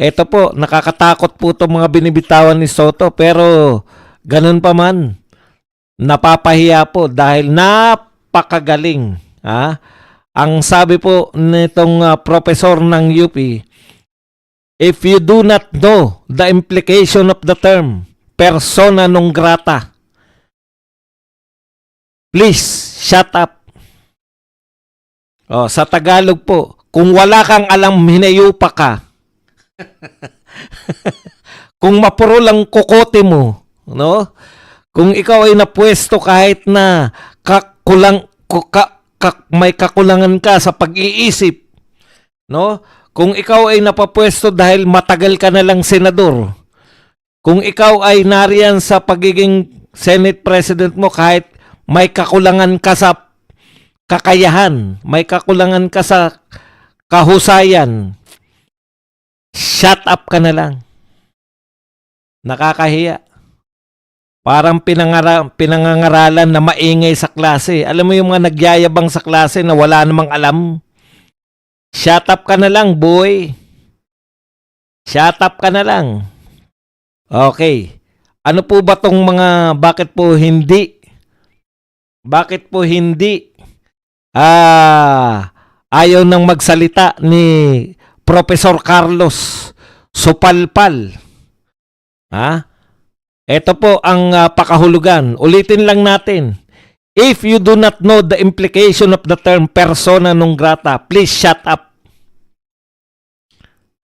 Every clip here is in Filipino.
Ito po, nakakatakot po itong mga binibitawan ni Soto, pero ganun pa man, napapahiya po dahil napakagaling. Ha? Ang sabi po nitong professor ng UP, if you do not know the implication of the term persona non grata, please shut up. Sa Tagalog po, kung wala kang alam, hinayupa ka. Kung mapuro lang kokote mo, no? Kung ikaw ay napwesto kahit na may kakulangan ka sa pag-iisip, no? Kung ikaw ay napapwesto dahil matagal ka na lang senador, kung ikaw ay nariyan sa pagiging Senate President mo kahit may kakulangan ka sa kakayahan, may kakulangan ka sa kahusayan, shut up ka na lang. Nakakahiya. Parang pinangangaralan na maingay sa klase. Alam mo yung mga nagyayabang sa klase na wala namang alam? Shut up ka na lang, boy. Shut up ka na lang. Okay. Ano po ba tong mga, bakit po hindi ayaw nang magsalita ni Professor Carlos Sopalpal? Ito po ang pakahulugan. Ulitin lang natin. If you do not know the implication of the term persona non grata, please shut up.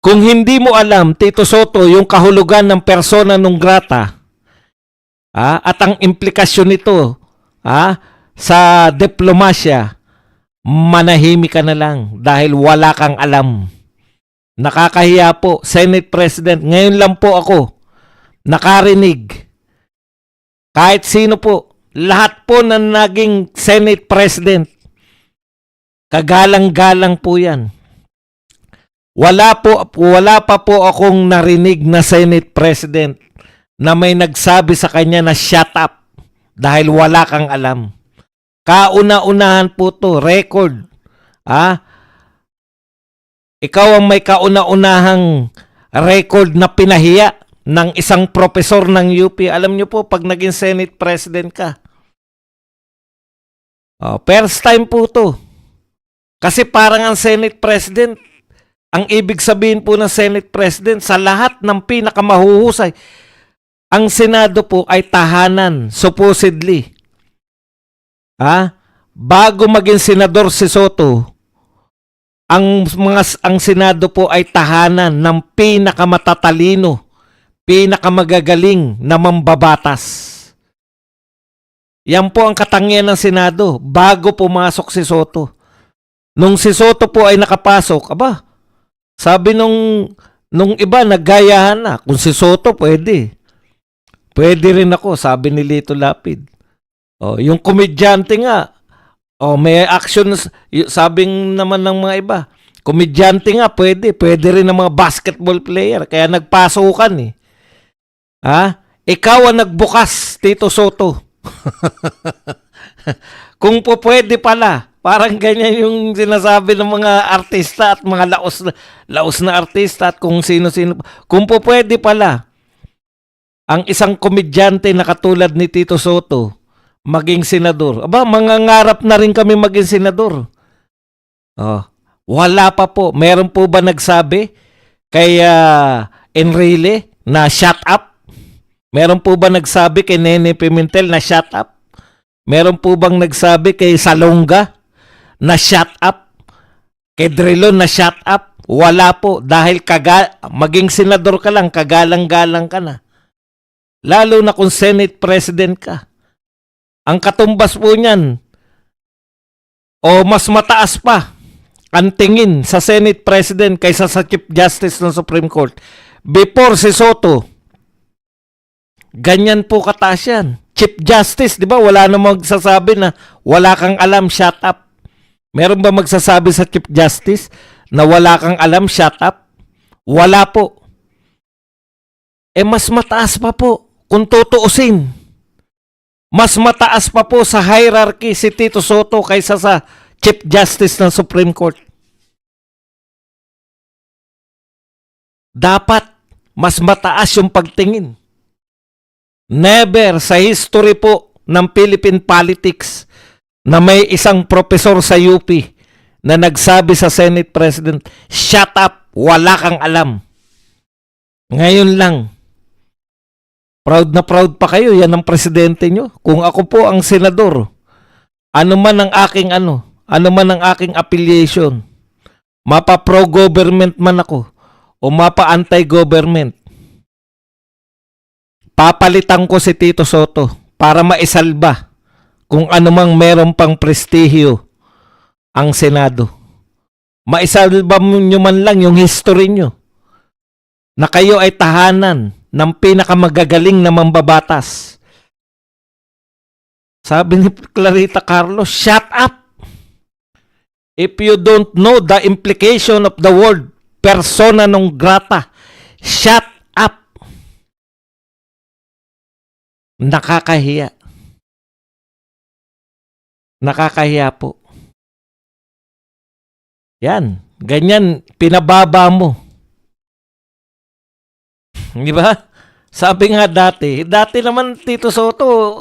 Kung hindi mo alam, Tito Soto, yung kahulugan ng persona non grata, at ang implikasyon nito sa diplomasya, manahimik ka na lang dahil wala kang alam. Nakakahiya po, Senate President. Ngayon lang po ako nakarinig. Kahit sino po, lahat po na naging Senate President, kagalang-galang po yan. Wala pa po akong narinig na Senate President na may nagsabi sa kanya na shut up dahil wala kang alam. Kauna-unahan po to, record. Ikaw ang may kauna-unahang record na pinahiya ng isang profesor ng UP. Alam nyo po, pag naging Senate President ka, first time po to. Kasi parang ang Senate President, ang ibig sabihin po ng Senate President, sa lahat ng pinakamahuhusay, ang Senado po ay tahanan, supposedly. Bago maging senador si Soto, ang Senado po ay tahanan ng pinakamatatalino, pinakamagagaling na mambabatas. Yan po ang katangian ng Senado bago pumasok si Soto. Nung si Soto po ay nakapasok, sabi nung iba, naggayahan na. Kung si Soto, pwede. Pwede rin ako, sabi ni Lito Lapid. Yung komedyante nga, may action, sabing naman ng mga iba. Komedyante nga, pwede. Pwede rin ng mga basketball player. Kaya nagpasukan eh. Ikaw ang nagbukas, Tito Soto. Kung po pwede pala. Parang ganyan yung sinasabi ng mga artista at mga laos na artista at kung sino-sino. Kung po pwede pala, ang isang komedyante na katulad ni Tito Soto, maging senador. Mangangarap na rin kami maging senador. Wala pa po. Meron po ba nagsabi kay Enrile na shut up? Meron po ba nagsabi kay Nene Pimentel na shut up? Meron po bang nagsabi kay Salonga na shut up? Kay Drilon na shut up? Wala po. Dahil maging senador ka lang, kagalang-galang ka na. Lalo na kung Senate President ka. Ang katumbas po niyan, mas mataas pa ang tingin sa Senate President kaysa sa Chief Justice ng Supreme Court. Before si Soto, ganyan po kataas yan. Chief Justice, di ba? Wala namang magsasabi na wala kang alam, shut up. Meron ba magsasabi sa Chief Justice na wala kang alam, shut up? Wala po. Mas mataas pa po kung tutuusin. Mas mataas pa po sa hierarchy si Tito Soto kaysa sa Chief Justice ng Supreme Court. dapat mas mataas yung pagtingin. Never sa history po ng Philippine politics na may isang profesor sa UP na nagsabi sa Senate President, shut up, wala kang alam. Ngayon lang, proud na proud pa kayo, yan ang presidente nyo. Kung ako po ang senador, ano man ang aking affiliation, mapa pro-government man ako, o mapa anti-government, papalitan ko si Tito Soto para maisalba kung anumang meron pang prestihyo ang Senado. Maisalba nyo man lang yung history nyo na kayo ay tahanan ng pinakamagagaling na mambabatas. Sabi ni Clarita Carlos, shut up! If you don't know the implication of the word persona non grata, shut up! Nakakahiya. Nakakahiya po. Yan. Ganyan, pinababa mo. Di ba? Sabi nga dati naman Tito Soto,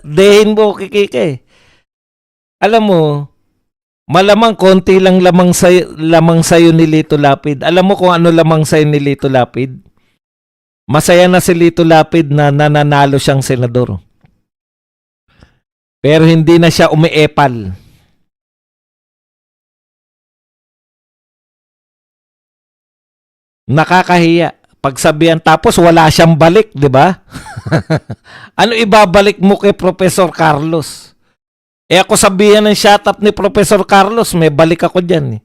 dehin mo kikike. Alam mo, malamang konti lang lamang sayo ni Lito Lapid. Alam mo kung ano lamang sayo ni Lito Lapid? Masaya na si Lito Lapid na nananalo siyang senador. Pero hindi na siya umiepal. Nakakahiya. Pagsabihan tapos wala siyang balik, di ba? Ano ibabalik mo kay Professor Carlos? Ako sabihan ng shut up ni Professor Carlos, may balik ako dyan.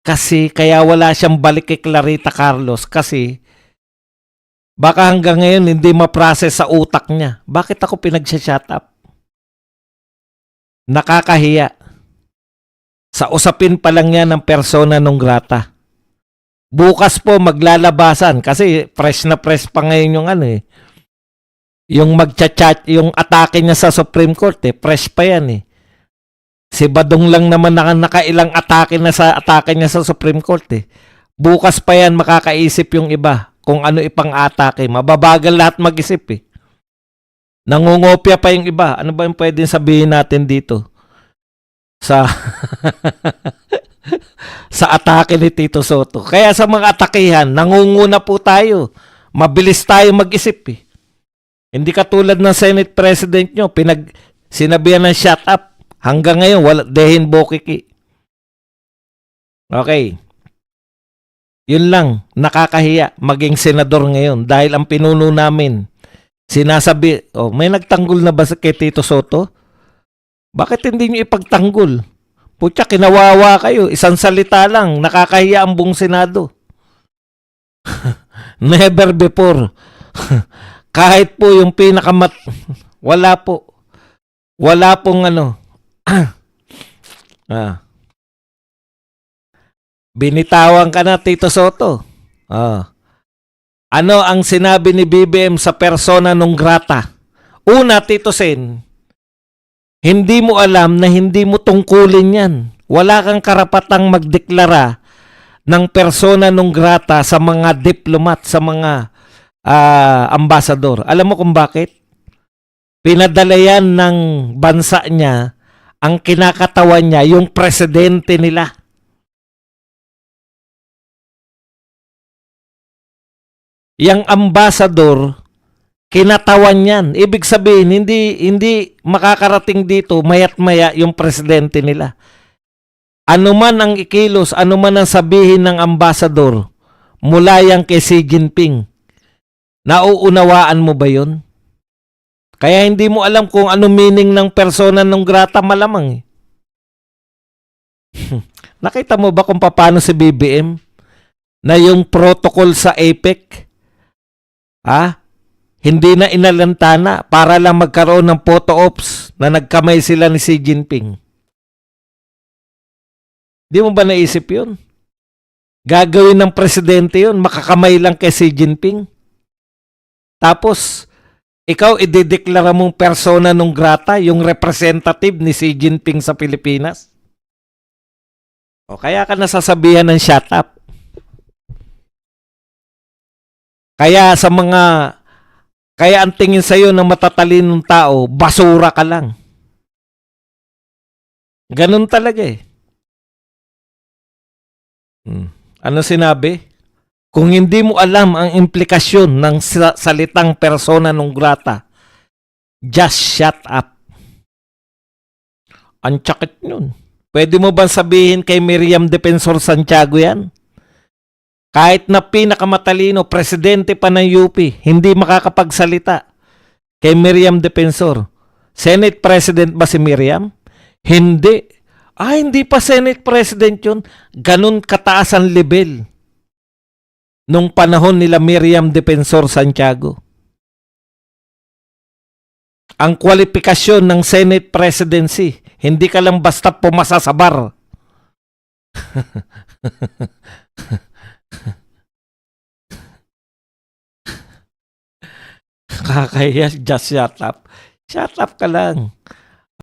Kasi kaya wala siyang balik kay Clarita Carlos kasi baka hanggang ngayon hindi ma-process sa utak niya. Bakit ako pinag-shut up? Nakakahiya. Sa usapin pa lang yan ng persona non grata. Bukas po maglalabasan kasi fresh na fresh pa ngayon yung yung magchat-chat, yung atake niya sa Supreme Court fresh pa yan Si Badong lang naman nakailang atake na sa atake niya sa Supreme Court Bukas pa yan makakaisip yung iba kung ano ipang atake. Mababagal lahat mag-isip Nangungopia pa yung iba. Ano ba yung pwedeng sabihin natin dito? Sa sa atake ni Tito Soto. Kaya sa mga atakehan, nangunguna po tayo. Mabilis tayo mag-isip Hindi katulad ng Senate President nyo, sinabihan ng shut up. Hanggang ngayon, wala, dehin bokiki. Okay. Yun lang, nakakahiya maging senador ngayon dahil ang pinuno namin, sinasabi, may nagtanggol na ba kay Tito Soto? Bakit hindi nyo ipagtanggol? Putya, kinawawa kayo. Isang salita lang. Nakakahiya ang buong Senado. Never before. Kahit po yung wala po. Wala pong Binitawan ka na, Tito Soto. Ano ang sinabi ni BBM sa persona non grata? Una, Tito Sen, hindi mo alam na hindi mo tungkulin yan. Wala kang karapatang magdeklara ng persona non grata sa mga diplomat, sa mga ambasador. Alam mo kung bakit? Pinadala yan ng bansa niya, ang kinakatawan niya, yung presidente nila. Yang ambasador, kinatawan yan. Ibig sabihin, hindi makakarating dito mayat maya yung presidente nila. Ano man ang ikilos, ano man ang sabihin ng ambasador, mula yan kay Xi Jinping, nauunawaan mo ba yun? Kaya hindi mo alam kung ano meaning ng persona non grata, malamang Nakita mo ba kung paano si BBM na yung protocol sa APEC, hindi na inalantana para lang magkaroon ng photo ops na nagkamay sila ni Xi Jinping. Di mo ba naisip yun? Gagawin ng presidente yun, makakamay lang kay Xi Jinping. Tapos, ikaw idedeklara mong persona non grata, yung representative ni Xi Jinping sa Pilipinas. O kaya ka nasasabihan ng shut up. Kaya kaya ang tingin sa'yo ng matatalinong tao, basura ka lang. Ganun talaga eh. Ano sinabi? Kung hindi mo alam ang implikasyon ng salitang persona non grata, just shut up. Ang sakit nun. Pwede mo bang sabihin kay Miriam Defensor Santiago yan? Kahit na pinakamatalino, presidente pa ng UP, hindi makakapagsalita kay Miriam Defensor. Senate President ba si Miriam? Hindi. Hindi pa Senate President yun. Ganun kataas ang level nung panahon nila Miriam Defensor Santiago. Ang kwalifikasyon ng Senate Presidency, hindi ka lang basta pumasa sa bar. Kakaya, just shut up. Shut up ka lang.